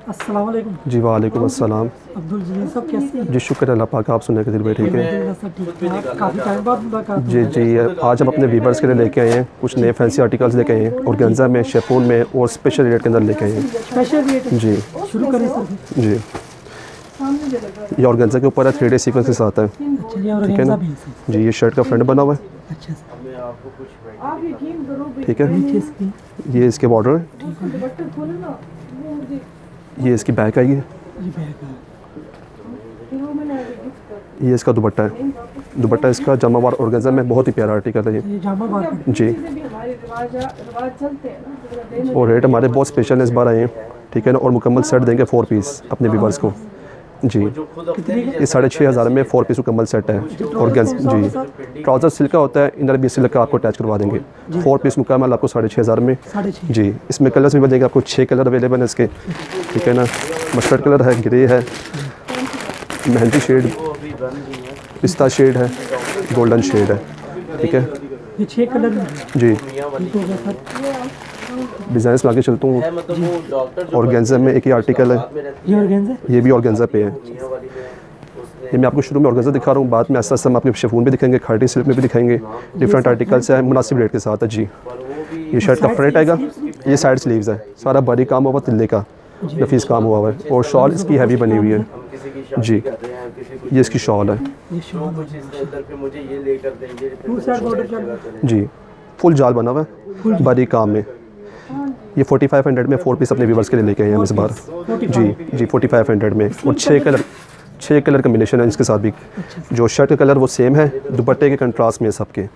अस्सलाम वालेकुम। जी वालेकुम अस्सलाम। अब्दुल जलील साहब कैसे हैं? जी शुक्र अल्लाह पाक, आप सुनने के दिल में ठीक है। काफ़ी टाइम बाद मुलाकात जी जी, आज हम अपने वीवर्स के लिए लेके आए हैं कुछ नए फैंसी आर्टिकल्स लेके आए हैं, ऑर्गेन्जा में, शिफॉन में और स्पेशल रेट के अंदर लेके आए हैं। स्पेशल रेट जी शुरू करें सर। जी, ये ऑर्गेन्जा के ऊपर है, 3D सीक्वेंस के साथ है। ठीक है ना जी, ये शर्ट का फ्रंट बना हुआ है। अच्छा ठीक है, ये इसके बॉर्डर है, ये इसकी बैक आएगी, ये इसका दुपट्टा है। दुपट्टा इसका जामावार ऑर्गेन्जा में बहुत ही प्यारा आर्टिकल है ये जी। और रेट हमारे बहुत स्पेशल इस बार आए हैं, ठीक है ना। और मुकम्मल सेट देंगे 4 पीस अपने व्यूअर्स को जी। ये 6500 में 4 पीस मुकम्मल सेट है ऑर्गेन्जा जी। ट्राउज़र सिल्क का होता है, इनर भी सिल्क का आपको अटैच करवा देंगे। 4 पीस मुकम्मल आपको 6500 में जी। इसमें कलर्स भी बनेंगे आपको, 6 कलर अवेलेबल हैं इसके, ठीक है ना। मस्टर्ड कलर है, ग्रे है, मेहंदी शेड, पिस्ता शेड है, गोल्डन शेड है, ठीक है। ये 6 कलर जी। डिज़ाइन में आगे चलता हूँ। ऑर्गेन्जा में एक ही आर्टिकल है, ये ऑर्गेन्जा, ये भी ऑर्गेन्जा पे है। ये मैं आपको शुरू में ऑर्गेन्जा दिखा रहा हूँ, बाद में ऐसा हम आपके शिफॉन भी दिखाएंगे, खाटी सिल्क में भी दिखाएंगे। डिफरेंट आर्टिकल्स है, मुनासिब रेट के साथ है जी। ये शर्ट का फ्रंट आएगा, ये साइड स्लीव्स है, सारा भारी काम हुआ तिल्ले का, नफीस काम हुआ हुआ है। और शॉल इसकी हैवी बनी हुई है जी। ये इसकी शॉल है जी, फुल जाल बना हुआ है भारी काम में। ये 4500 में 4 पीस अपने व्यूवर्स के लिए लेके आए हैं हम इस बार जी जी। 4500 में, और 6 कलर कम्बिनेशन है इसके साथ भी। जो शर्ट का कलर वो सेम है, दुपट्टे के कंट्रास्ट में सबके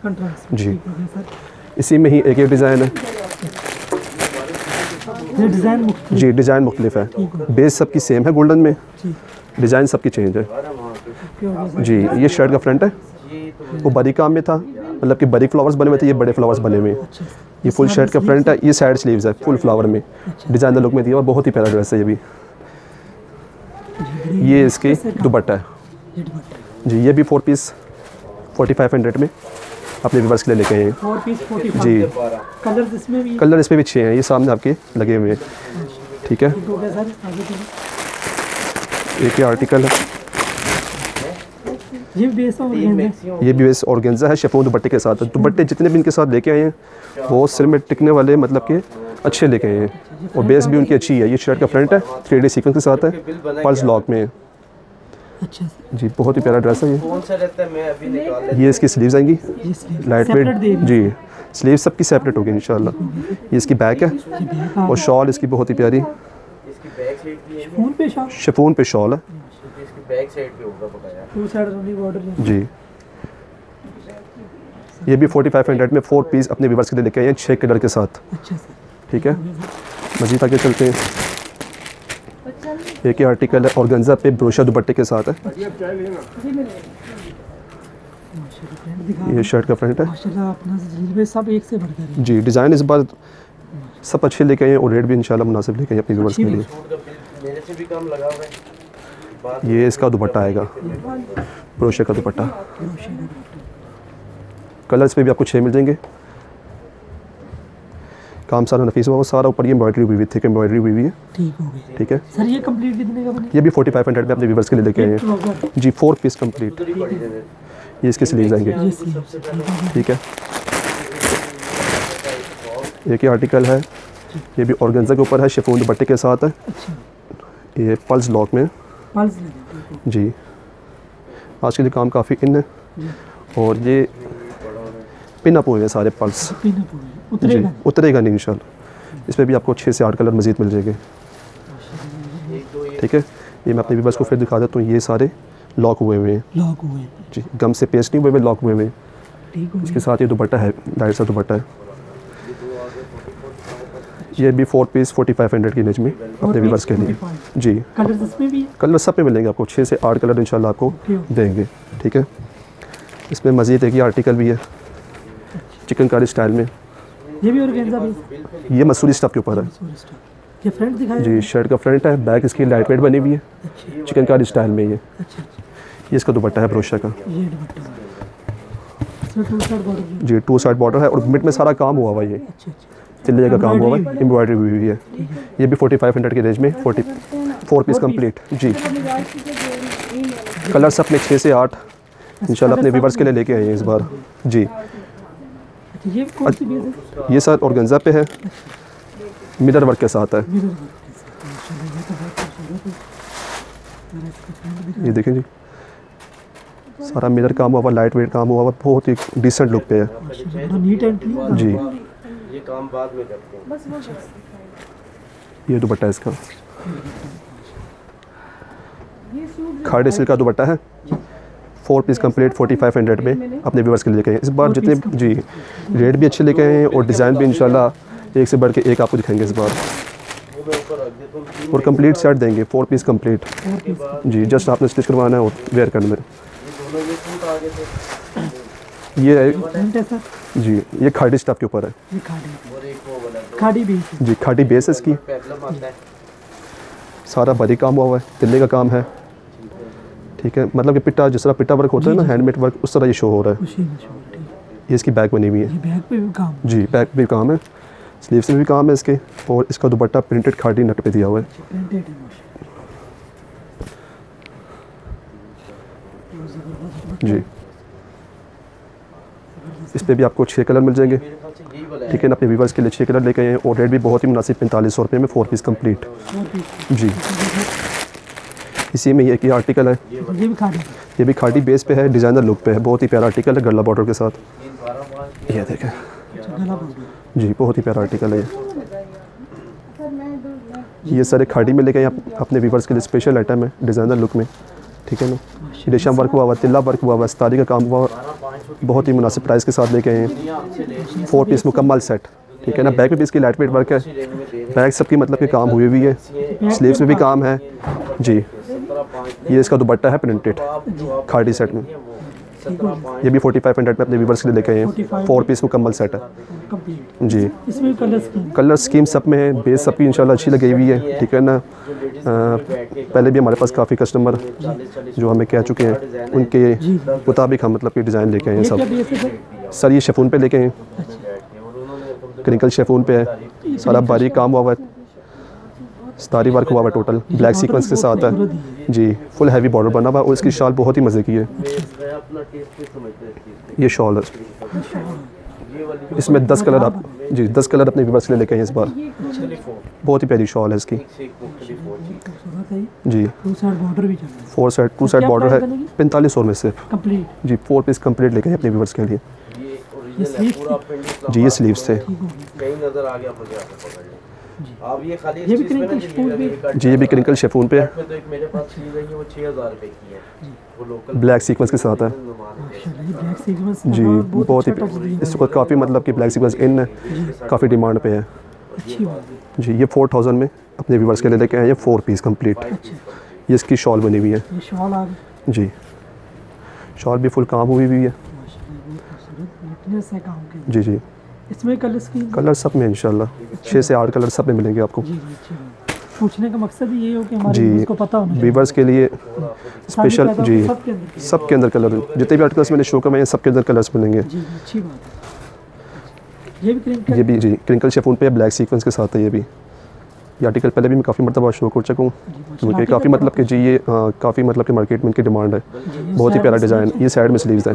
जी। इसी में ही एक डिज़ाइन है जी, डिज़ाइन मुख्तलिफ है, बेस सबकी सेम है गोल्डन में, डिज़ाइन सबकी चेंज है जी। ये शर्ट का फ्रंट है, वो बारीक काम में था, मतलब कि बारीक फ्लावर्स बने हुए थे, ये बड़े फ्लावर्स बने हुए हैं। ये फुल शर्ट का फ्रंट है, ये साइड स्लीव्स है फुल फ्लावर में, डिज़ाइनर लुक में दिया हुआ, बहुत ही प्यारा ड्रेस है ये भी। ये इसकी दुपट्टा है जी। ये भी 4 पीस 4500 में अपने व्यूअर्स के लिए लेके आए हैं 4 पीस 45 जी। कलर इसमें भी 6 हैं, ये सामने आपके लगे हुए हैं, ठीक है। एक ही आर्टिकल है, ये भी बेस ऑर्गेन्जा है, शिफॉन दुपट्टे के साथ। दुपट्टे जितने भी इनके साथ लेके आए हैं वो सिर में टिकने वाले, मतलब कि अच्छे लेके आए हैं, और बेस भी उनकी अच्छी है। ये शर्ट का फ्रंट है, 3D सीक्वेंस के साथ है, पल्स लॉक में है जी। बहुत ही प्यारा ड्रेस है ये। ये इसकी स्लीव्स आएंगी लाइट वेट जी, स्लीव सबकी सेपरेट होगी इंशाल्लाह। ये इसकी बैक है, और शॉल इसकी बहुत ही प्यारी शिफॉन पे शॉल है जी। ये भी 4500 में 4 पीस अपने व्यूअर्स के लिए लेके आए हैं 6 कलर के साथ, ठीक है। मज़ीद आगे चलते हैं। एक ही आर्टिकल है, ऑर्गेन्जा पे ब्रोशा दुपट्टे के साथ है। ये शर्ट का फ्रंट है सब एक से बढ़कर जी। डिज़ाइन इस बार सब अच्छे लेके आए हैं, और रेट भी इंशाल्लाह मुनासिब लेके आए अपने व्यूअर्स के लिए। ये इसका दुपट्टा आएगा, ब्रोशा का दुपट्टा। कलर्स पे भी आपको 6 मिल जाएंगे। काम सारा नफीस हुआ, सारा ऊपर ये एम्ब्रॉयडरी हुई थी, एम्ब्रॉयडरी हुई है, ठीक है सर। ये कंप्लीट कितने का बनेगा? ये भी 4500 में अपने व्यूअर्स के लिए लेके आए हैं जी। 4 पीस कंप्लीट। ये इसके स्लीव्स आएंगे, ठीक है। एक ही आर्टिकल है, ये भी ऑर्गेन्जा के ऊपर है, शिफॉन दुपट्टे के साथ है। ये पल्स लॉक में जी। आज के लिए काम काफ़ी इन है, और ये पिन अप हुए हैं सारे पल्स जी। उतरेगा नहीं इंशाल्लाह। इसमें भी आपको 6 से 8 कलर मज़ीद मिल जाएंगे, ठीक है। ये मैं अपने व्यूअर्स को फिर दिखा देता हूँ। ये सारे लॉक हुए हुए हैं जी, गम से पेस्ट नहीं हुए हुए, लॉक हुए हुए हैं। इसके साथ ये दुपट्टा है, लाइट सा दुपट्टा है। ये भी 4 पीस 4500 की रेंज में अपने व्यूअर्स के लिए जी। कलर सब पे मिलेंगे आपको, 6 से 8 कलर इंशाल्लाह आपको देंगे, ठीक है। इसमें मज़ीद एक ही आर्टिकल भी है चिकनकारी स्टाइल में। ये भी ऑर्गेन्जा भी, ये मसूरी स्टफ के ऊपर है ये फ्रंट दिखाया जी। शर्ट का फ्रंट है, बैक इसकी लाइट वेट बनी हुई है, चिकनकारी स्टाइल में। ये इसका दुपट्टा है ब्रोशा का जी। 2 साइड बॉर्डर है, और मिड में सारा काम हुआ हुआ, ये चिल्ले का काम हुआ हुआ है, एम्ब्रॉयडरी हुई है। ये भी 4500 की रेंज में 4 पीस कंप्लीट जी। कलर्स अपने 6 से 8 इंशाल्लाह अपने व्यूवर्स के लिए लेके आए हैं इस बार जी। अच्छा, ये कौन सी बेस है? ये सर ऑर्गेन्जा पे है, मिरर वर्क के साथ है। मिरर वर्क के साथ। माशाल्लाह, ये तो बहुत खूबसूरत है। जरा इसका प्रिंट दिखा। ये देखें जी, सारा मिरर काम हुआ हुआ, लाइट वेट काम हुआ हुआ, बहुत ही डिसेंट लुक पे है माशाल्लाह, बड़ा नीट एंड क्लीन जी। ये काम बाद में करते हैं। ये दुपट्टा है इसका, खाड़ी सिल्क का दुपट्टा है। 4 पीस कंप्लीट 4500 में अपने व्यूवर्स के लिए लेके आए हैं इस बार। जितने जी रेट भी अच्छे लेके आए हैं और डिज़ाइन भी इंशाल्लाह एक से बढ़ के एक आपको दिखाएंगे इस बार। और कंप्लीट सेट देंगे 4 पीस कंप्लीट जी। जस्ट आपने स्टिच करवाना है और वेयर करना है। ये है प्रिंट है सर। जी, ये खाड़ी स्टफ के ऊपर है ये खाड़ी, खाड़ी बेस है। जी। खाड़ी बेस है इसकी, सारा बारीक काम हुआ हुआ है, तिल्ले का काम है ठीक है। मतलब कि पिट्टा, जिस तरह पिट्टा वर्क होता है ना, हैंडमेड वर्क, उस तरह ये शो हो रहा है। खुशी में शो, ठीक। ये इसकी बैक बनी हुई है ये बैक पे भी काम। जी, बैक भी काम है, स्लीव्स में भी काम है इसके। और इसका दुपट्टा प्रिंटेड खाड़ी नट पे दिया हुआ है प्रिंटेड है माशाल्लाह। जी। इस पे भी आपको 6 कलर मिल जाएंगे ठीक है ना। अपने व्यूवर्स के लिए 6 कलर लेके आए हैं और रेट भी बहुत ही मुनासिब 4500 रुपये में 4 पीस कंप्लीट जी। इसी में ये एक आर्टिकल है, ये भी खाड़ी है। ये भी खाड़ी बेस पे है, डिज़ाइनर लुक पे है, बहुत ही प्यारा आर्टिकल है, गला बॉर्डर के साथ। ये देखें अच्छा, गला बॉर्डर। जी, बहुत ही प्यारा आर्टिकल है ये सारे खाड़ी में लेके आए अपने व्यूवर्स के लिए स्पेशल आइटम है, डिज़ाइनर लुक में ठीक है ना। रेशम वर्क हुआ हुआ, तिल्ला वर्क हुआ हुआ, सितारी का काम हुआ हुआ, बहुत ही मुनासिब प्राइस के साथ लेके आए हैं। 4 पीस मुकम्मल सेट ठीक है ना। बैक में भी इसकी लाइट वेट वर्क है, बैक सबकी मतलब कि काम हुई हुई है, स्लीव्स में भी काम है जी। ये इसका दुपट्टा है प्रिंटेड खाड़ी सेट में। ये भी 4500 में अपने व्यूवर्स के लिए लेके आए हैं। 4 पीस मुकम्मल सेट है कंप्लीट। जी। इसमें कलर स्कीम। कलर स्कीम सब में है, बेस सबकी इंशाल्लाह अच्छी लगी हुई है ठीक है ना। पहले भी हमारे पास काफ़ी कस्टमर जो हमें कह चुके हैं, उनके मुताबिक हम मतलब कि डिज़ाइन लेके आए हैं ये क्या सब। बेस है सर? सर ये शेफून पे लेके आए हैं, क्रिंकल शेफून पे है, सारा बारीक काम हुआ हुआ है, स्टारी वर्क हुआ हुआ है, टोटल ब्लैक सीक्वेंस के साथ है जी। फुल हैवी बॉर्डर बना हुआ है और इसकी शॉल बहुत ही मज़े की है। ये शॉल है, इसमें 10 कलर आप जी 10 कलर अपने व्यूवर्स के लिए लेके आए हैं इस बार। बहुत ही प्यारी शॉल है इसकी खूबसूरत है। जी। 2 साइड बॉर्डर भी चल रहा है 4 साइड 2 साइड क्या बॉर्डर है, प्राइस बनेगी? 4500 में सिर्फ कंप्लीट। जी। 4 पीस कंप्लीट लेके आए अपने व्यूवर्स के लिए ये स्लीव्स जी। ये स्लीव्स थे कहीं नजर आ गया मुझे आपको पकड़ लिया। अब ये खाली ये भी क्रिंकल शेफून पे जी। ये भी क्रिंकल शेफून पे है, तो एक मेरे पास चीज है वो 6000 रुपए की है, वो लोकल ब्लैक सीक्वेंस के साथ है माशाल्लाह। ये ब्लैक सीक्वेंस जी। बहुत ही इसको काफ़ी मतलब कि ब्लैक सीक्वेंस इन है, काफ़ी डिमांड पे है अच्छी बात है। जी। ये 4000 में अपने व्यूवर्स के लिए लेके आए हैं 4 पीस कंप्लीट। ये इसकी शॉल बनी हुई है ये शॉल आ गई जी। शॉल भी फुल काम हुई हुई है माशाल्लाह, बहुत खूबसूरत नीटनेस है काम की। जी जी। इसमें कलर स्कीम। कलर सब में इंशाल्लाह 6 से 8 कलर सब में मिलेंगे आपको जी जी, अच्छी बात। पूछने का मकसद ही ये हो कि हमारे जी। व्यूअर्स को पता होना चाहिए। व्यूवर्स के लिए स्पेशल पैदा जी। सबके अंदर की। सब के अंदर कलर, जितने भी आर्टिकल्स मैंने शो करवाए हैं सबके अंदर कलर्स मिलेंगे जी जी, अच्छी बात है। ये भी क्रिंकल। ये भी जी क्रिंकल शेफून पे ब्लैक सीक्वेंस के साथ है। ये भी ये आर्टिकल पहले भी मैं काफ़ी मरतबा शो कर चुका हूँ क्योंकि काफ़ी मतलब कि जी ये काफ़ी मतलब कि मार्केट में इनकी डिमांड है। बहुत ही प्यारा डिज़ाइन। ये साइड में स्लीव्स है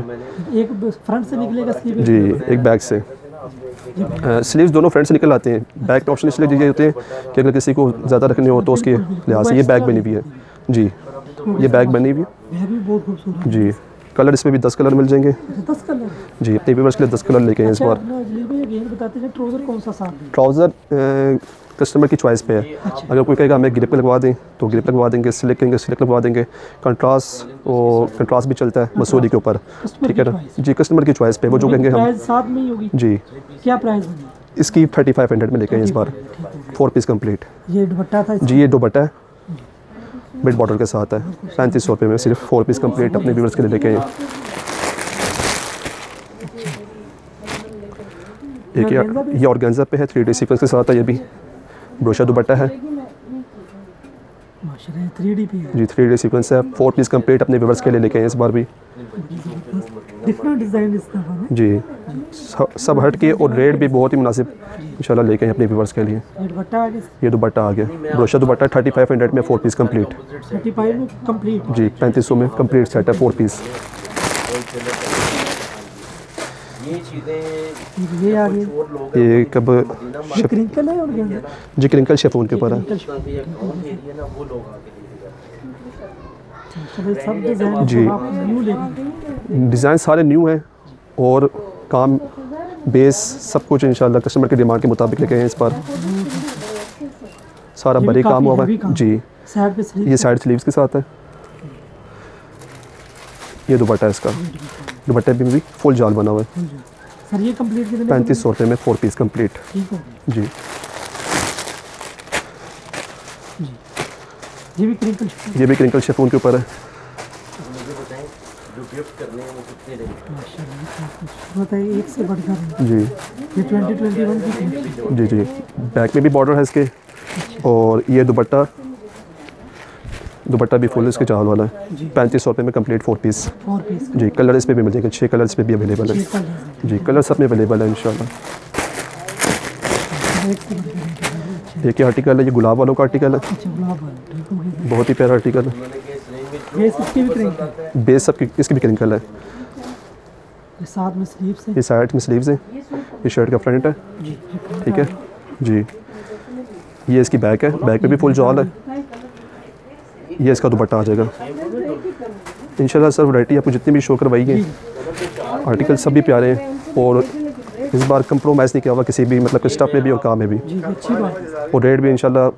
एक फ्रंट से निकलेगा स्लीव जी, एक बैक से। स्लीव्स दोनों फ्रंट से निकल आते हैं। बैक के ऑप्शन इसलिए दिए होते हैं कि अगर किसी को ज़्यादा रखने हो तो उसके लिहाज से। ये बैक बनी हुई है जी। ये बैक बनी हुई है भी बहुत खूबसूरत जी। कलर इसमें भी 10 कलर मिल जाएंगे है। 10 कलर। जी। अपने व्यूवर्स के लिए 10 कलर लेके आए इस बार। अगेन बताते हैं ट्राउजर कौन सा साथ दें। ट्राउज़र कस्टमर की चॉइस पे है। अगर कोई कहेगा हमें ग्रिप लगवा दें तो ग्रिप लगवा देंगे, सिलेक्ट करेंगे सिलेक्ट लगवा देंगे। कंट्रास्ट और कंट्रास्ट भी चलता है मसूरी के ऊपर ठीक है ना जी। कस्टमर की चॉइस पे वो जो कहेंगे हम प्राइस साथ में ही होगी। जी। क्या प्राइस बनी? इसकी 3500 में लेके आए इस बार 4 पीस कंप्लीट ये दुपट्टा था जी। ये दुपट्टा है, मिड बॉर्डर के साथ है, 3500 रुपये में सिर्फ 4 पीस कंप्लीट अपने व्यूवर्स के लिए लेके आए। एक ये ऑर्गेन्जा पे है, 3D सीक्वेंस के साथ है। ये भी ब्रोशा दुपट्टा है माशाल्लाह 3D पे है। जी। 3D सीक्वेंस है, 4 पीस कंप्लीट अपने व्यूवर्स के लिए लेके आए इस बार भी। डिफरेंट डिज़ाइन इस दफ़ा ना। जी, सब हट के और रेट भी बहुत ही मुनासिब इंशाल्लाह लेके आए अपने व्यूवर्स के लिए। ये दुपट्टा आगे ये दुपट्टा आ गया, ब्रोशर दुपट्टा 3500 में 4 पीस कंप्लीट। 35 में कंप्लीट। जी 3500 में कंप्लीट सेट है 4 पीस। ये चीज़ें ये आ गई। और लोग ये कब ये क्रिंकल है और क्या? जी क्रिंकल शिफॉन के ऊपर है। ना वो लोग आके लेके जाते हैं। चलो सब डिज़ाइन जी। आप न्यू लेंगे। डिज़ाइन सारे न्यू हैं और काम बेस सब कुछ इंशाल्लाह कस्टमर की डिमांड के मुताबिक लेके आए हैं इस बार। सारा ये भी बड़ी काम काफ़ी हुआ heavy है काम। जी। साइड पे स्लीव ये साइड स्लीव्स के साथ है। ये दुपट्टा है इसका, दुपट्टे में भी फुल जाल बना हुआ है। सर ये कंप्लीट कितने? 3500 रुपये में 4 पीस कंप्लीट। ठीक हो गया जी जी। ये भी क्रिंकल ये भी क्रिंकल शिफॉन के ऊपर है। मुझे बताएं जो गिफ्ट करने हैं वो कितने रहेंगे? माशाल्लाह बताइए एक से बढ़कर जी ये 2021 की जी जी बैक में भी बॉर्डर है इसके और ये दुपट्टा भी फुल इसके चावल वाला है। 3500 रुपये में कंप्लीट 4 पीस। 4 पीस जी कलर इस पे भी मिल जाएंगे, 6 कलर इस पे भी अवेलेबल है। जी कलर सब में अवेलेबल है इंशाल्लाह। एक से बढ़कर एक ही आर्टिकल है, ये गुलाब वालों का आर्टिकल है, अच्छा गुलाब वाला ठीक हो गया। बहुत ही प्यारा आर्टिकल है। मैंने कि इस रेंज में ये इसकी भी क्रिंकल बेस सबकी इसकी भी क्रिंकल है। ये साथ में स्लीव से ये साइड में स्लीव्स हैं, ये शर्ट का फ्रंट है। जी ठीक है जी। ये इसकी बैक है, बैक पे भी फुल जॉल है। ये इसका दुपट्टा आ जाएगा इंशाल्लाह। सर वैरायटी आपको जितनी भी शो करवाई है, आर्टिकल सब भी प्यारे हैं और इस बार कंप्रोमाइज़ नहीं किया हुआ किसी भी मतलब स्टफ में भी और काम में भी। जी अच्छी बात है। और रेट भी इंशाल्लाह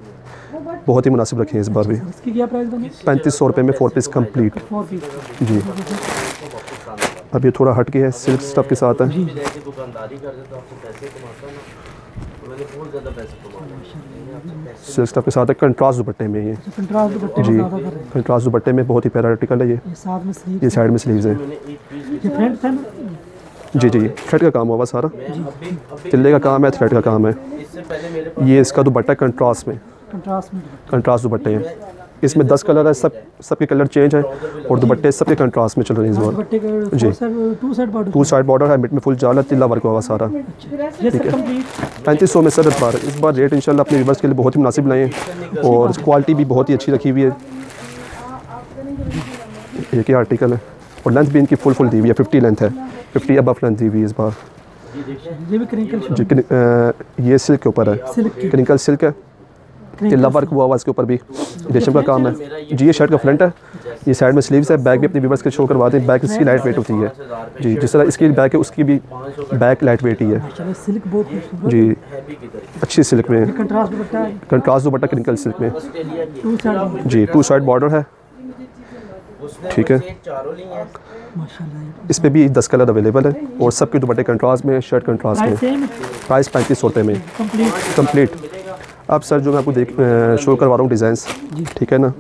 बहुत ही मुनासिब रखे हैं इस बार भी। इसकी क्या प्राइस बनी? 3500 रुपये में 4 पीस कंप्लीट। 4 पीस जी अब ये थोड़ा हट के है, सिल्क स्टफ के साथ है। भी रह के दुकानदारी कर देता आपसे पैसे कमाता हूँ ना, तो मैंने बहुत ज़्यादा पैसे कमाए हैं। सिल्क स्टफ के साथ है, कंट्रास्ट दुपट्टे में ये। कंट्रास्ट दुपट्टे में जी ज़्यादा कर रहे हैं। कंट्रास्ट दुपट्टे में बहुत ही प्यारा आर्टिकल है ये। ये साथ में स्लीव ये साइड में स्लीव्स हैं। मैंने एक पीस ये फ्रंट था ना। जी जी थ्रेड का काम हुआ हुआ सारा, तिल्ले का काम है, थ्रेड का काम है। इससे पहले मेरे ये इसका दुपट्टा कंट्रास्ट में, कंट्रास्ट में कंट्रास्ट दुपट्टे हैं। इसमें 10 कलर है, सबके कलर चेंज है और दुपट्टे सबके कंट्रास्ट में चल रहे हैं इस बार। दुपट्टे का जी। 2 साइड बॉर्डर 2 साइड बॉर्डर है, मिड में फुल जाल है, तिल्ला वर्क हुआ सारा। ये सब कंप्लीट 3500 में सर इस बार रेट इंशाल्लाह अपने व्यूअर्स के लिए बहुत ही मुनासिब लाए हैं और क्वालिटी भी बहुत ही अच्छी रखी हुई है। एक ही आर्टिकल है और लेंथ भी इनकी फुल दी हुई है, 50 लेंथ है, 50 अबव लेंथ दी हुई है इस बार। ये भी क्रिंकल जी ये सिल्क के ऊपर है, सिल्क की क्रिंकल सिल्क है, तिल्ला वर्क हुआ हुआ इसके ऊपर भी, रेशम का काम है। जी ये शर्ट का फ्रंट है, ये साइड में स्लीव्स है। बैक भी अपने व्यूअर्स के शो करवा दें, बैक इसकी लाइट वेट होती है। जी जिस तरह इसकी बैक है उसकी भी बैक लाइट वेट ही है। चलो सिल्क बहुत खूबसूरत जी अच्छी सिल्क में, कंट्रास्ट दुपट्टा है। कंट्रास्ट दुपट्टा क्रिंकल सिल्क में। 2 साइड जी 2 साइड बॉर्डर है। ठीक है चारों लिए हैं। माशाल्लाह। इस पे भी 10 कलर अवेलेबल है और सबके दुपट्टे कंट्रास्ट में, शर्ट कंट्रास्ट में। प्राइस सेम प्राइस 3500 रुपये में कंप्लीट कंप्लीट। अब सर जो मैं आपको शो करवा रहा हूँ डिज़ाइंस, ठीक है ना,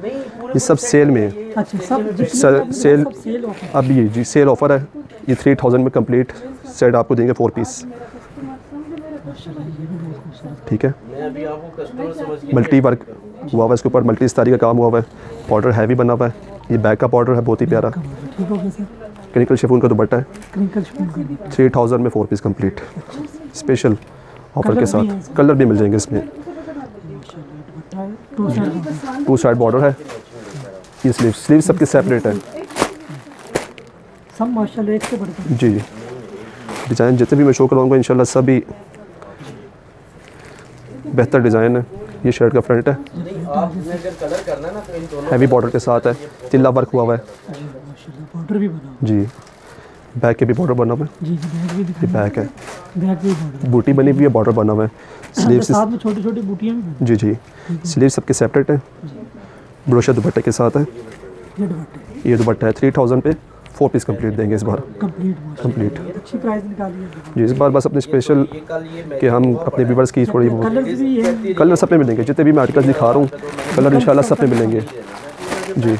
ये सब सेल में है। अच्छा सब सेल सब सेल ऑफर अब ये जी सेल ऑफ़र है। ये 3000 में कंप्लीट सेट आपको देंगे 4 पीस। माशाल्लाह ये भी बहुत खूबसूरत। ठीक है, मैं अभी आपको कस्टमर समझ के मल्टी वर्क हुआ हुआ है इसके ऊपर, मल्टी स्टारी का काम हुआ हुआ है, बॉर्डर हैवी बना हुआ है। ये बैक का बॉर्डर है बहुत ही प्यारा, ठीक हो गया सर। क्रिंकल शिफॉन का दुपट्टा है। क्रिंकल शिफॉन का 3000 में 4 पीस कंप्लीट स्पेशल ऑफर के साथ। कलर भी मिल जाएंगे इसमें। 2 साइड 2 साइड बॉर्डर है। ये स्लीव सबके सेपरेट है। सब माशाल्लाह एक से बढ़कर। जी डिज़ाइन जितने भी मैं शो करवाऊँगा इंशाल्लाह सभी बेहतर डिज़ाइन है। ये शर्ट का फ्रंट है, आपने अगर कलर करना है ना तो इन दोनों हैवी बॉर्डर के साथ है, तिल्ला वर्क हुआ हुआ है। जी माशाल्लाह बॉर्डर भी बना हुआ जी बैक के भी बॉर्डर बना हुआ है। है। जी जी बैग भी ये दिखाई बैक है, बैग भी बॉर्डर बूटी बनी हुई है, बॉर्डर बना हुआ है। स्लीव साथ में छोटी छोटी बूटियां भी बनी। जी जी स्लीव सबके सेपरेट है, ब्रोशर दुपट्टे के साथ है। ये दुपट्टे ये दुपट्टा है 3000 पे 4 पीस कंप्लीट देंगे इस बार कंप्लीट कंप्लीट। अच्छी प्राइस निकाली है। जी इस बार बस अपने स्पेशल कल ये कि हम अपने व्यूवर्स की थोड़ी बहुत कलर्स भी है। कलर सब पे मिलेंगे, जितने भी मैं आर्टिकल्स दिखा रहा हूँ कलर इंशाल्लाह सब पे मिलेंगे। जी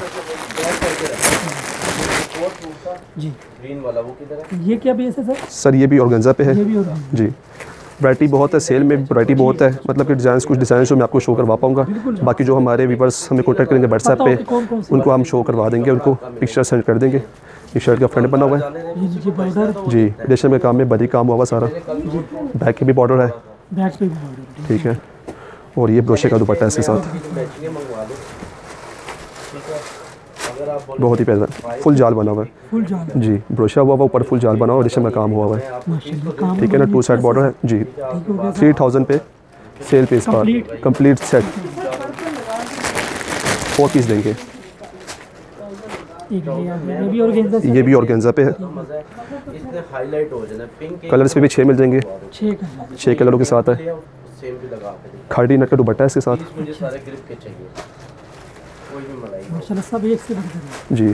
जी ग्रीन वाला वो किधर है? ये क्या बेस है सर? सर ये भी ऑर्गेन्जा पे है। ये भी और जी वैरायटी बहुत है, सेल में वैरायटी बहुत है, मतलब कि डिज़ाइन कुछ डिज़ाइन जो मैं आपको शो करवा पाऊँगा, बाकी जो हमारे व्यूवर्स हमें कॉन्टैक्ट करेंगे व्हाट्सएप पे उनको हम शो करवा देंगे, उनको पिक्चर सेंड कर देंगे। ये शर्ट का फ्रंट बना हुआ है जी, रेशम के काम में बड़ी काम हुआ हुआ सारा, बैक के भी बॉर्डर है, बैक पे भी बॉर्डर। ठीक है। और ये ब्रोशे का दुपट्टा है इसके साथ, बहुत ही प्यारा फुल जाल बना हुआ है फुल जाल जी, ब्रोशा हुआ हुआ ऊपर फुल जाल बना हुआ, रेशम का काम हुआ हुआ है, माशाल्लाह, काम ठीक है ना। 2 साइड बॉर्डर है जी, 3000 पे सेल पे इस बार कंप्लीट सेट 4 पीस देंगे। एक ये भी ऑर्गेन्जा से ये भी ऑर्गेन्जा पे है, इसमें हाईलाइट हो जाना पिंक कलर्स पे भी 6 मिल जाएंगे, 6 कलर 6 कलरों के साथ है। सेम भी लगा के देंगे। खाड़ी नट का दुपट्टा है इसके साथ मुझे सारे ग्रिप के चाहिए, कोई भी मलाई माशाल्लाह, सब एक से बढ़कर जी।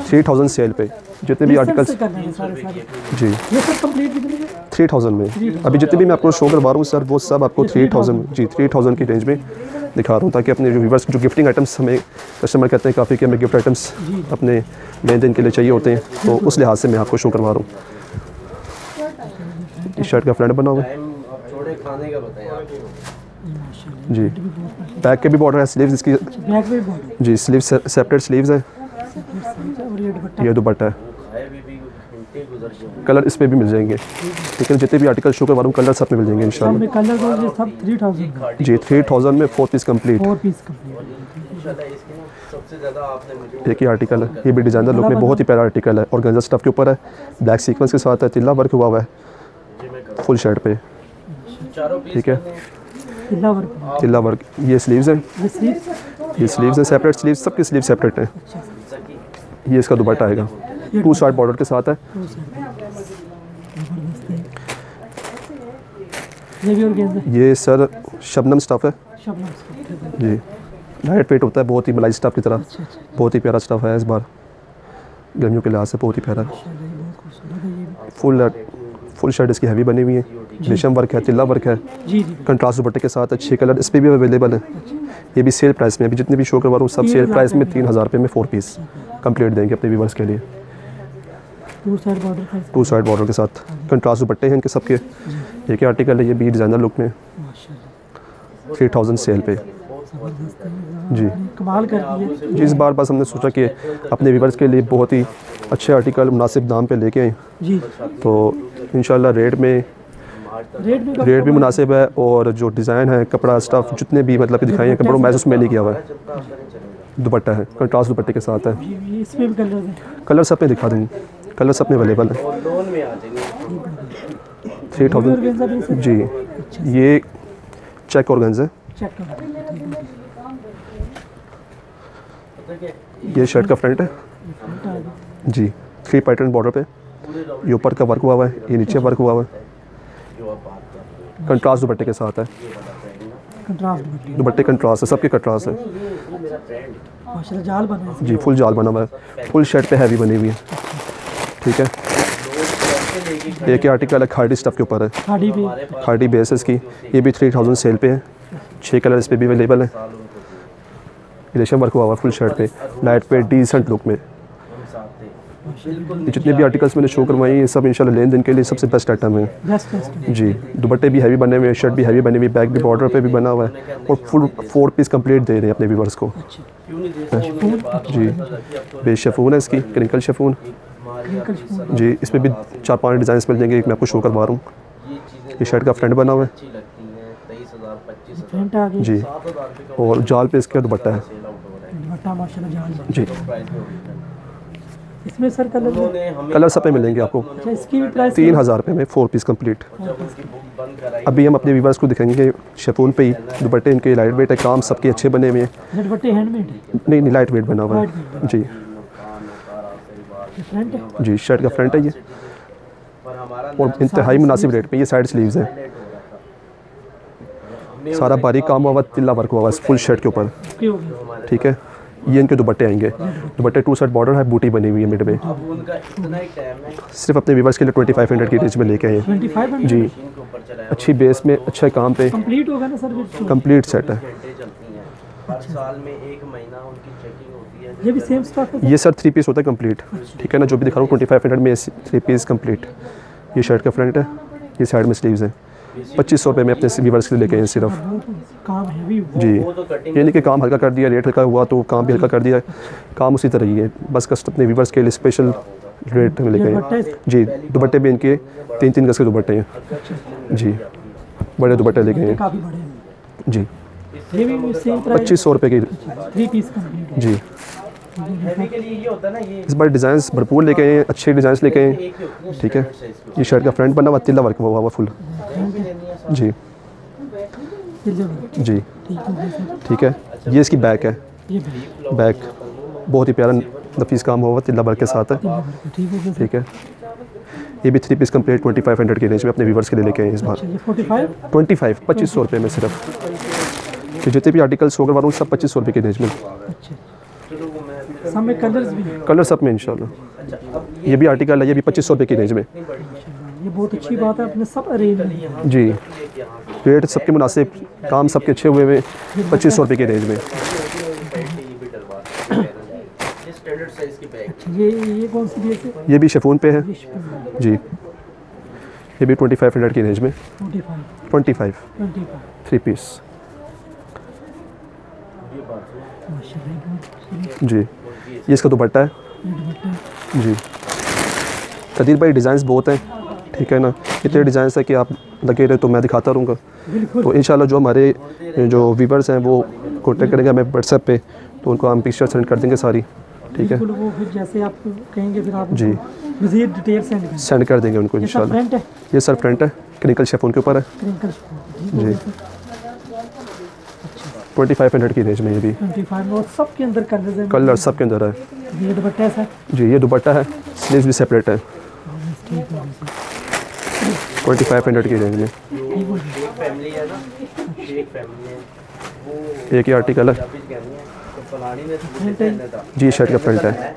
3000 सेल पे जितने भी आर्टिकल्स कर रहे हैं सारे सारे। जी, ये सब कंप्लीट कितने में? 3000 में। अभी जितने भी मैं आपको शो करवा रहा हूँ सर, वो सब आपको 3000 जी 3000 की रेंज में दिखा रहा हूँ, ताकि अपने जो व्यूवर्स जो गिफ्टिंग आइटम्स हमें कस्टमर कहते हैं काफ़ी कि हमें गिफ्ट आइटम्स अपने लेन देन के लिए चाहिए होते हैं, तो उस लिहाज से मैं आपको शो करवा रहा हूँ। इस शर्ट का फ्रंट बना हुआ है टाइम अब छोड़े खाने का बताएं आप। माशाल्लाह, जी, बैक के भी बॉर्डर है, स्लीव्स इसकी बैक पे बॉर्डर जी, स्लीव सेपरेट स्लीव्स है, और ये दुपट्टा ये दुपट्टा है, खाए भी घंटे गुजर गए। कलर इस पे भी मिल जाएंगे, ठीक है। जितने भी आर्टिकल शो करवा रहा हूँ कलर सब में मिल जाएंगे सब इंशाल्लाह में कलर को ये सब 3000 का जी। 3000 में 4 पीस कंप्लीट, 4 पीस कंप्लीट। इंशाल्लाह इसकी ना सबसे ज़्यादा आपने मुझे एक ही आर्टिकल है, ये भी डिजाइनर लुक में बहुत ही प्यारा आर्टिकल है, और गंजा स्टफ के ऊपर है, ब्लैक सीक्वेंस के साथ है, तिल्ला वर्क हुआ हुआ है फुल शर्ट पे, चारों पीस ठीक है। किला वर्क तिल्ला वर्क, ये स्लीव्स हैं, ये स्लीव ये स्लीव्स हैं सेपरेट, स्लीव्स सबके स्लीव सेपरेट हैं। ये इसका दुपट्टा आएगा 2 साइड बॉर्डर के साथ है, जबरदस्त है। ये भी ऑर्गेन्जा ये सर शबनम स्टफ है शबनम से। जी, लाइट वेट होता है, बहुत ही मलाई स्टफ की तरह, अच्छा अच्छा, बहुत ही प्यारा स्टफ है इस बार गर्मियों के लिहाज से, बहुत ही प्यारा। माशाल्लाह, ये बहुत खूबसूरत है। ये फुल शर्ट इसकी हैवी बनी हुई है, रेशम वर्क है, तिल्ला वर्क है, जी जी कंट्रास्ट दुपट्टे के साथ अच्छे कलर इस पर भी अवेलेबल है। ये भी सेल प्राइस में, अभी जितने भी शो करवा रहा हूँ सब सेल प्राइस में 3000 रुपये में 4 पीस कंप्लीट देंगे अपने व्यूवर्स के लिए। 2 साइड बॉर्डर का 2 साइड बॉर्डर के साथ कंट्रास्ट दुपट्टे हैं इनके सबके, एक ही आर्टिकल है, ये भी डिज़ाइनर लुक में माशाल्लाह 3000 सेल पे जबरदस्त है। जी। कमाल कर दिए। जी, इस बार बस हमने सोचा कि अपने व्यूवर्स के लिए बहुत ही अच्छे आर्टिकल मुनासिब दाम पे लेके आए, जी तो इंशाल्लाह रेट भी मुनासिब है, और जो डिज़ाइन है कपड़ा स्टफ जितने भी मतलब कि दिखाए हैं कपड़ों मैच उसमें नहीं किया हुआ है, दुपट्टा है कंट्रास्ट दुपट्टे के साथ है, ये इसमें भी कलर है। कलर सब में दिखा देंगे, कलर सब में अवेलेबल है। और लोन में आ जाएंगे 3000 ऑर्गेन्जा भी से जी, ये चेक ऑर्गेन्जा है, चेक करो। ये शर्ट का फ्रंट है जी, 3 पैटर्न बॉर्डर पे, ये ऊपर का वर्क हुआ हुआ है, ये नीचे वर्क हुआ हुआ है, जो आप बात कर रहे हो। कंट्रास्ट दुपट्टे के साथ है, कंट्रास्ट दुपट्टे दुपट्टे कंट्रास्ट है, सबके कंट्रास्ट है माशाल्लाह, जाल बना है। जी, फुल जाल बना हुआ है, फुल शर्ट पे हैवी बनी हुई है, ठीक है। एक ही आर्टिकल है खाड़ी स्टफ के ऊपर है, साड़ी भी खाड़ी बेस है इसकी, ये भी 3000 सेल पे है, 6 कलर इस पे भी अवेलेबल है, रेशम वर्क हुआ हुआ फुल शर्ट पे, लाइट पे डिसेंट लुक में। ये जितने भी आर्टिकल्स मैंने शो करवाई ये सब इंशाल्लाह लेन देन के लिए सबसे बेस्ट आइटम है बेस्ट बेस्ट जी। दुपट्टे भी हैवी बने हुए हैं, शर्ट भी हैवी बनी हुई, बैक भी बॉर्डर पे भी बना हुआ है, और फुल 4 पीस कंप्लीट दे रहे हैं अपने व्यूवर्स को जी। बेस शेफून है इसकी, क्रिंकल शेफून जी, इसमें भी 4-5 डिज़ाइन मिल जाएंगे, एक मैं आपको शो करवा रहा हूँ। ये शर्ट का फ्रंट बना हुआ है फ्रंट आ गई जी, और जाल पे इसका दुपट्टा है दुपट्टा माशाल्लाह, जाल जी। इसमें सर कलर कलर सब पे मिलेंगे आपको, अच्छा, इसकी भी प्राइस 3000 रुपये में 4 पीस कंप्लीट। अभी हम अपने व्यूवर्स को दिखाएंगे शेफून पे ही, दुपट्टे इनके लाइट वेट है, काम सबके अच्छे बने हुए हैं, दुपट्टे हैंडमेड नहीं लाइट वेट बना हुआ है जी फ्रंट है। जी। शर्ट का फ्रंट है ये, और इंतहाई मुनासिब रेट में, ये साइड स्लीव्स हैं, सारा बारीक काम हुआ हुआ, तिल्ला वर्क हुआ हुआ फुल शर्ट के ऊपर, ओके हो गया। ठीक है। ये इनके दुपट्टे आएंगे, दुपट्टे 2 साइड बॉर्डर है, बूटी बनी हुई है मिड में, अब उनका इतना ही टाइम है सिर्फ अपने व्यूवर्स के लिए 2500 की रेंज में लेके आए हैं 2500 जी। इनके ऊपर चलाया अच्छी बेस में अच्छे काम पे कंप्लीट होगा ना सर बिल्कुल। कंप्लीट सेट है। घंटे चलती हैं हर साल में 1 महीना उनकी चेकिंग होती है। ये भी सेम स्टॉक है ये सर 3 पीस होता है कंप्लीट, ठीक है ना, जो भी दिखा रहा हूँ 2500 में 3 पीस कंप्लीट। ये शर्ट का फ्रंट है ये साइड में स्लीव्स हैं। 2500 रुपये में अपने व्यूवर्स के लिए लेके आए सिर्फ। वो तो काम हैवी हुआ। जी, वो तो कटिंग ये नहीं कि काम हल्का कर दिया, रेट हल्का हुआ तो काम भी हल्का कर दिया, काम उसी तरह ही है। बस कस्ट अपने व्यूवर्स के लिए स्पेशल रेट में लेके दुपट्टा आए। है? जी, दुपट्टे भी इनके 3-3 गज के दुपट्टे हैं जी, बड़े दुपट्टे लेके आए हैं काफ़ी बड़े हैं। जी। ये भी सेम प्राइस 2500 रुपये की 3 पीस कंप्लीट। जी। हैवी के लिए ये होता है ना, ये इस बार डिज़ाइंस भरपूर लेके आए हैं, अच्छे डिज़ाइंस लेके आए हैं, ठीक है। ये शर्ट का फ्रंट बना हुआ तिल्ला वर्क हुआ हुआ फुल जी जी, ठीक है। ये इसकी बैक है, ये बैक बहुत ही प्यारा नफीस काम हुआ हुआ तिल्ला वर्क के साथ है, ठीक हो गया। ठीक है। ये भी 3 पीस कंप्लीट 2500 की रेंज में अपने व्यूवर्स के लिए लेके आए हैं इस बार। ये 45 2500 रुपये में सिर्फ। तो जितने भी आर्टिकल्स होगा वालों सब 2500 रुपये की रेंज में। अच्छे सब में कलर्स भी हैं। कलर सब में इंशाल्लाह। ये भी आर्टिकल है, ये भी 2500 रुपये की रेंज में ये बहुत अच्छी बात है, अपने सब अरेंज में। जी। रेट सबके मुनासिब, काम सबके अच्छे हुए हुए, 2500 रुपये की रेंज में। स्टैंडर्ड साइज की बैग। अच्छा ये कौन सी बेस है? ये भी शिफॉन पे है ये शिफॉन जी। ये भी 2500 की रेंज में 25 3 पीस माशाल्लाह। जी। ये इसका दुपट्टा है जी। कदीर भाई डिज़ाइंस बहुत हैं, ठीक है ना। इतने डिज़ाइंस है कि आप लगे रहे तो मैं दिखाता रहूँगा। तो इंशाल्लाह जो हमारे जो व्यूवर्स हैं वो कॉन्टेक्ट करेंगे हमें व्हाट्सएप पे, तो उनको हम पिक्चर सेंड कर देंगे सारी, ठीक है। बिल्कुल, वो फिर जैसे आप कहेंगे फिर आप जी। मज़ीद डिटेल सेंड कर देंगे उनको ये सब इंशाल्लाह। फ्रंट है, ये सर फ्रंट है, क्लिनिकल शिफॉन के ऊपर है क्रिंकल जी। 2500 की रेंज में ये भी 25 और सब के अंदर कलर्स हैं। कलर सब के अंदर है ये दुपट्टा है सर। जी। ये दुपट्टा है, स्लीव्स भी सेपरेट है, 2500 की रेंज में। शेख फैमिली है ना, शेख फैमिली है वो एक ही आर्टिकल है अभी कहनी है तो फलानी ने सूट पहनना था जी। शर्ट का फ्रंट है,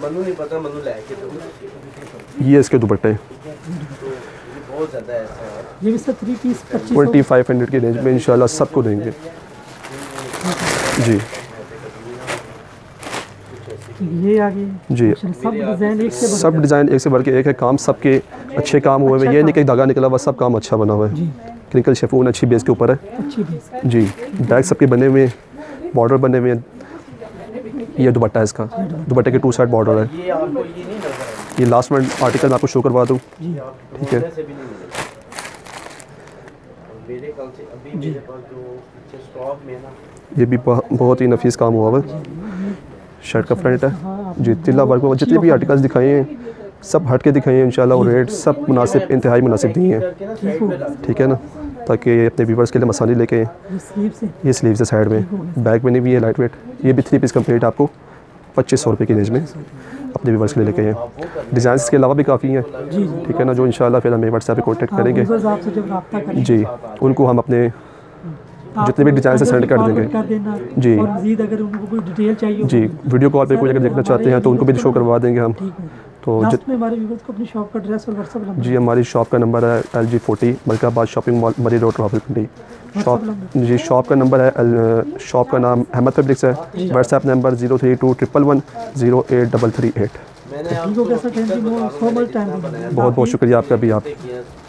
मनु नहीं पता, मनु लेके तो ये इसके दुपट्टे बहुत ज़्यादा ऐसा है। ये भी सर 3 पीस 2500। 2500 की रेंज में इंशाल्लाह सबको देंगे जी ये आ गई जी। सब डिज़ाइन एक से सब डिज़ाइन एक से बढ़ के एक है, काम सबके अच्छे काम हुए हुए, ये नहीं कि धागा निकला हुआ, सब काम अच्छा बना हुआ है। जी क्लिनिकल शिफॉन अच्छी बेस के ऊपर है अच्छी बेस। जी। बैग सबके बने हुए हैं, बॉर्डर बने हुए हैं। ये दुपट्टा है इसका, दुपट्टे के 2 साइड बॉर्डर है। ये आपको ये नहीं नजर आएगा, ये लास्ट में आर्टिकल मैं आपको शो करवा दूँ, ठीक है। ऐसे भी नहीं मिलेगा मेरे ख्याल से। अभी मेरे पास जो पीछे स्टॉक में है ना, ये भी बहुत ही नफीस काम हुआ हुआ है। शर्ट का फ्रंट है जी, तिल्ला वर्क में जितने भी आर्टिकल्स दिखाए हैं सब हट के दिखाए हैं इंशाल्लाह, और रेट सब मुनासिब, इंतहाई मुनासिब दिए हैं, करके ना साइड पे ला ठीक है ना, ताकि अपने व्यूवर्स के लिए मसाले लेके आएं। ये स्लीव से ये स्लीव्स है साइड में, बैक में भी है लाइट वेट। ये भी 3 पीस कंप्लीट आपको 2500 रुपये की रेंज में अपने व्यूवर्स के लिए लेके आएँ। डिज़ाइन के अलावा भी काफ़ी हैं, ठीक है ना, जो इंशाल्लाह फिर हमें व्हाट्सएप पे कॉन्टेक्ट करेंगे व्यूअर्स आपसे जब रब्ता करें जी। उनको हम अपने जितने भी डिज़ाइन से सेंड कर देंगे कर देना जी। और मज़ीद अगर उनको कोई डिटेल चाहिए हो जी। वीडियो कॉल पे कोई अगर देखना चाहते हैं तो उनको भी शो करवा देंगे हम। ठीक है। तो लास्ट में हमारे व्यूअर्स को अपनी शॉप का एड्रेस और व्हाट्सएप नंबर जी, हमारी शॉप का नंबर है LG40 मलकाबाद शॉपिंग मॉल मरी रोड रावलपिंडी। शॉप जी, शॉप का नंबर है, शॉप का नाम अहमद फैब्रिक्स है। WhatsApp number 03211108338। मैंने ठीक हो गया sir. Thank you so much time. बहुत बहुत शुक्रिया आपका भी। आप आपको